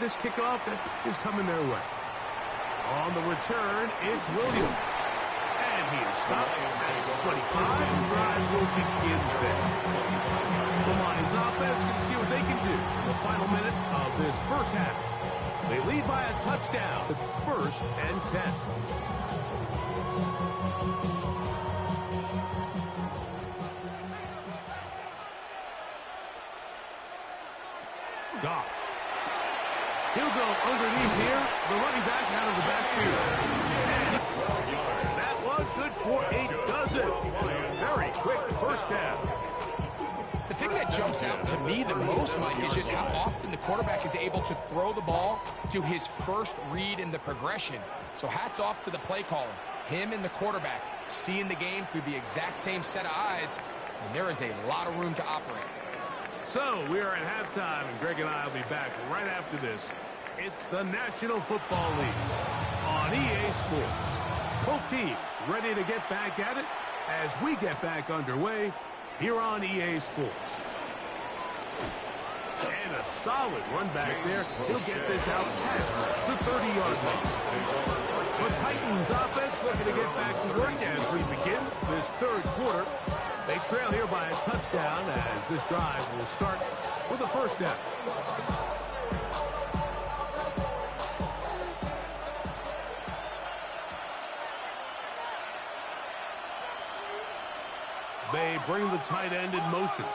this kickoff that is coming their way. On the return, it's Williams. And he is stopped at 25. The drive will begin there. The Lions offense can see what they can do in the final minute of this first half. They lead by a touchdown with 1st and 10. Goff. He'll go underneath here. The running back out of the backfield. And that one good for a dozen. Very quick first down. The thing that jumps out to me the most, Mike, is just how often the quarterback is able to throw the ball to his first read in the progression. So hats off to the play caller. Him and the quarterback seeing the game through the exact same set of eyes, and there is a lot of room to operate. So we are at halftime, and Greg and I will be back right after this. It's the National Football League on EA Sports. Both teams ready to get back at it as we get back underway here on EA Sports. And a solid run back there. He'll get this out past the 30-yard line. The Titans offense looking to get back to work as we begin this third quarter. They trail here by a touchdown as this drive will start with a first down. They bring the tight end in motion.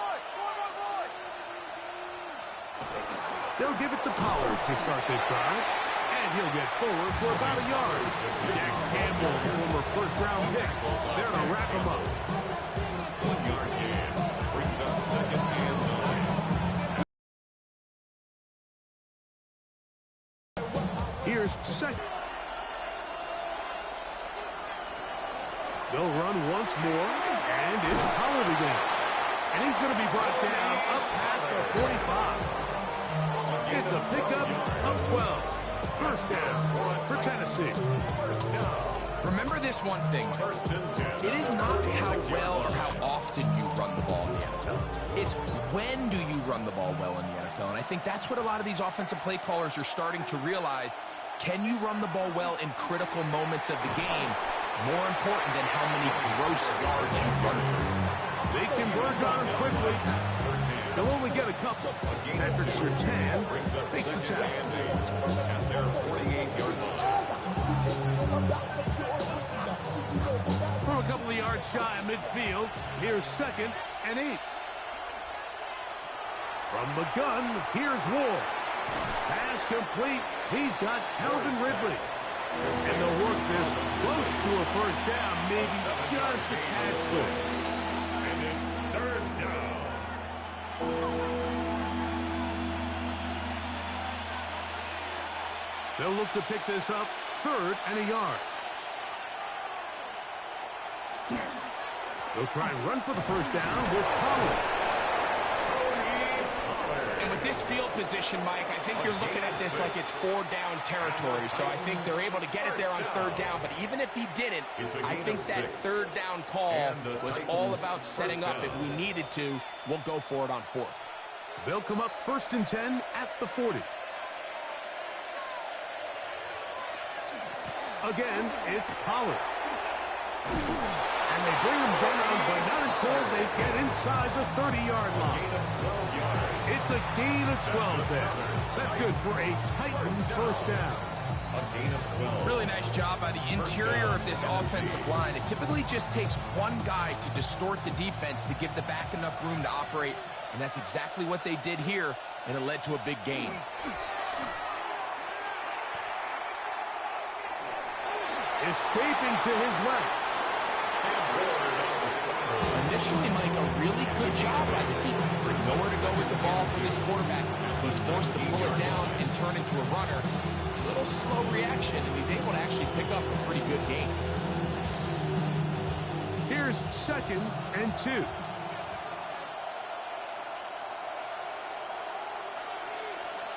They'll give it to Pollard to start this drive. And he'll get forward for about a yard. Jax Campbell, former first-round pick. They're to wrap him up. 1 yard gain. Brings up 2nd and 9. Here's second. They'll run once more, and it's Pollard again. And he's going to be brought down up past the 45. It's a pickup of 12. First down for Tennessee. Remember this one thing. It is not how well or how often you run the ball in the NFL. It's when do you run the ball well in the NFL. And I think that's what a lot of these offensive play callers are starting to realize. Can you run the ball well in critical moments of the game? More important than how many gross yards you run for. They converge on him quickly. They'll only get a couple. Patrick Surtain takes the tackle. At their 48-yard line. From a couple of yards shy of midfield, here's 2nd and 8. From the gun, here's Ward. Pass complete. He's got Calvin Ridley. And they'll work this close to a first down, maybe just a tad short. And it's 3rd down. They'll look to pick this up 3rd and a yard. They'll try and run for the first down with Pollard. And with this field position, Mike, I think you're looking at this like it's 4-down territory. So I think they're able to get it there on 3rd down. But even if he didn't, I think that 3rd down call was all about setting up. If we needed to, we'll go for it on 4th. They'll come up 1st and 10 at the 40. Again, it's Pollard. And they bring him down, but not until they get inside the 30-yard line. It's a gain of 12 there. That's good for a Titan first down. A gain of 12. Really nice job by the interior of this offensive line. It typically just takes one guy to distort the defense to give the back enough room to operate, and that's exactly what they did here, and it led to a big gain. Escaping to his left. Initially, Mike, a really good job by the defense. Nowhere to go with the ball for this quarterback. He's forced to pull it down and turn into a runner. A little slow reaction, and he's able to actually pick up a pretty good game. Here's 2nd and 2.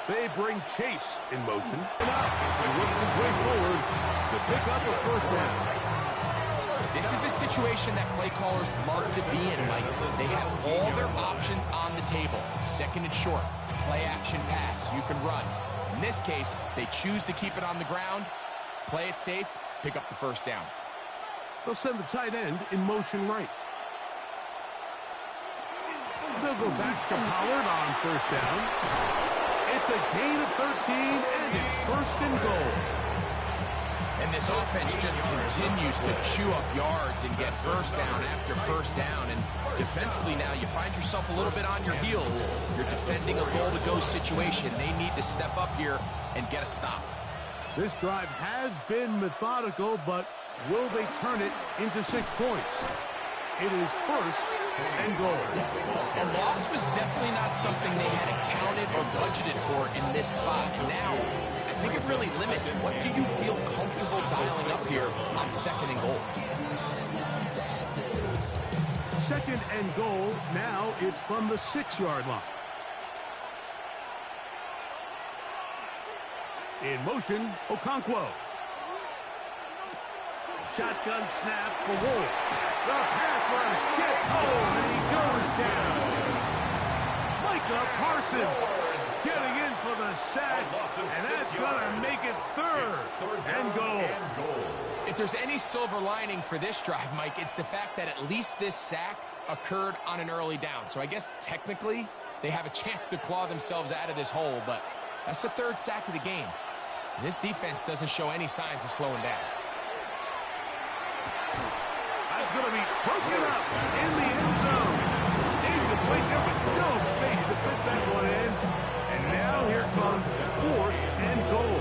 They bring Chase in motion. He works his way forward to pick up a first down. This is a situation that play callers love to be in, Mike. They have all their options on the table. 2nd and short, play action pass, you can run. In this case, they choose to keep it on the ground, play it safe, pick up the first down. They'll send the tight end in motion right. They'll go back to Pollard on first down. It's a gain of 13, and it's first and goal. And this offense just continues to chew up yards and get first down after first down. And defensively now, you find yourself a little bit on your heels. You're defending a goal-to-go situation. They need to step up here and get a stop. This drive has been methodical, but will they turn it into 6 points? It is first and goal. A loss was definitely not something they had accounted or budgeted for in this spot. Now, I think it really limits what do you feel comfortable dialing up here on second and goal. Second and goal. Now it's from the 6-yard line. In motion, Okonkwo. Shotgun snap for Wolf. The pass rush gets home, and he goes down. Micah Parsons getting in for the sack, and that's going to make it third and goal. If there's any silver lining for this drive, Mike, it's the fact that at least this sack occurred on an early down. So I guess technically they have a chance to claw themselves out of this hole, but that's the third sack of the game. This defense doesn't show any signs of slowing down. That's going to be broken up in the end zone. Incomplete. There was no space to fit that one in. And now here comes fourth and goal.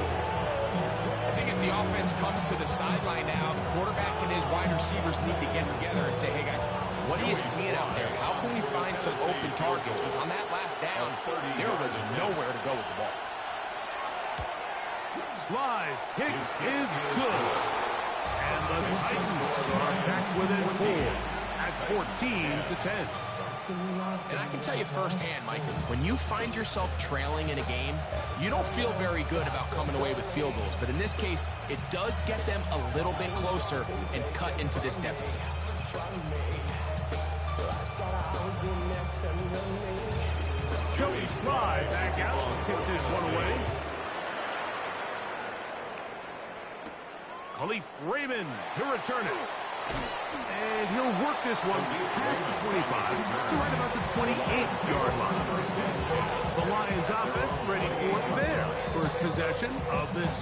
I think as the offense comes to the sideline now, the quarterback and his wide receivers need to get together and say, hey, guys, what are you seeing out there? How can we find some open targets? Because on that last down, there was nowhere to go with the ball. Sly's kick is good. And the Titans are back within 4 at 14-10. And I can tell you firsthand, Mike, when you find yourself trailing in a game, you don't feel very good about coming away with field goals. But in this case, it does get them a little bit closer and cut into this deficit. Joey Sly back out to kick this one away. Khalif Raymond to return it. And he'll work this one past the 25 to right about the 28-yard line. The Lions offense ready for their first possession of this